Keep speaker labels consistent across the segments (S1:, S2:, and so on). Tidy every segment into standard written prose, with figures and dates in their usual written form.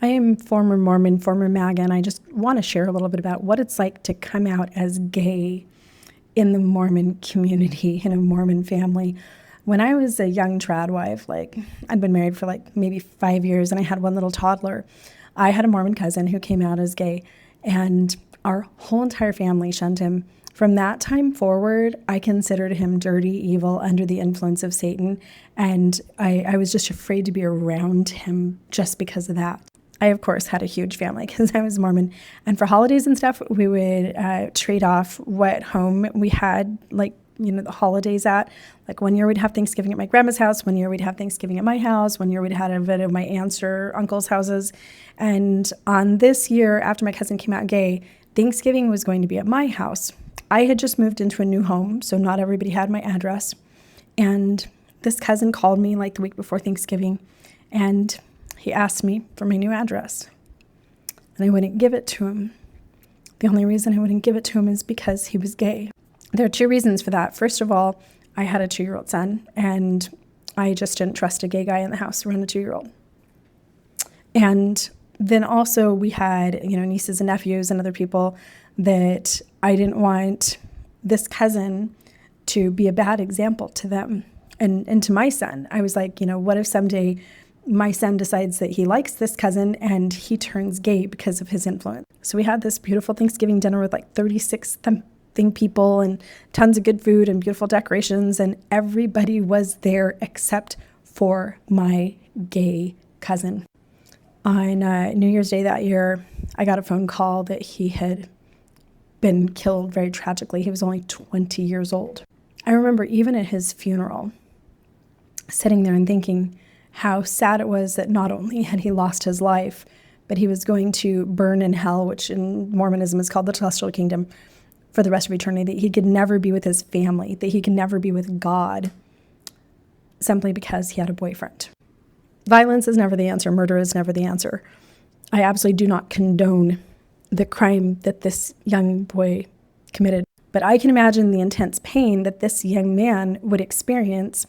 S1: I am former Mormon, former MAGA, and I just want to share a little bit about what it's like to come out as gay in the Mormon community, in a Mormon family. When I was a young trad wife, I'd been married for maybe 5 years and I had one little toddler, I had a Mormon cousin who came out as gay, and our whole entire family shunned him. From that time forward, I considered him dirty, evil, under the influence of Satan, and I was just afraid to be around him just because of that. I, of course, had a huge family because I was Mormon. And for holidays and stuff, we would trade off what home we had, the holidays at. Like 1 year we'd have Thanksgiving at my grandma's house. 1 year we'd have Thanksgiving at my house. 1 year we'd have it at my aunts or uncle's houses. And on this year, after my cousin came out gay, Thanksgiving was going to be at my house. I had just moved into a new home, so not everybody had my address. And this cousin called me the week before Thanksgiving, and he asked me for my new address, and I wouldn't give it to him. The only reason I wouldn't give it to him is because he was gay. There are two reasons for that. First of all, I had a 2-year-old son, and I just didn't trust a gay guy in the house around a 2-year-old. And then also we had, nieces and nephews and other people that I didn't want this cousin to be a bad example to them and to my son. I was like, what if someday my son decides that he likes this cousin and he turns gay because of his influence? So we had this beautiful Thanksgiving dinner with 36 something people and tons of good food and beautiful decorations, and everybody was there except for my gay cousin. On New Year's Day that year, I got a phone call that he had been killed very tragically. He was only 20 years old. I remember even at his funeral, sitting there and thinking how sad it was that not only had he lost his life, but he was going to burn in hell, which in Mormonism is called the celestial kingdom, for the rest of eternity, that he could never be with his family, that he could never be with God, simply because he had a boyfriend. Violence is never the answer. Murder is never the answer. I absolutely do not condone the crime that this young boy committed, but I can imagine the intense pain that this young man would experience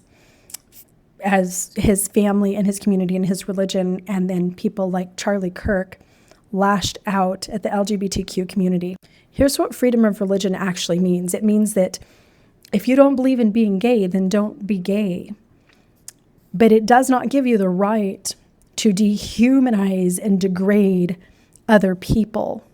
S1: as his family and his community and his religion, and then people like Charlie Kirk lashed out at the LGBTQ community. Here's what freedom of religion actually means. It means that if you don't believe in being gay, then don't be gay. But it does not give you the right to dehumanize and degrade other people.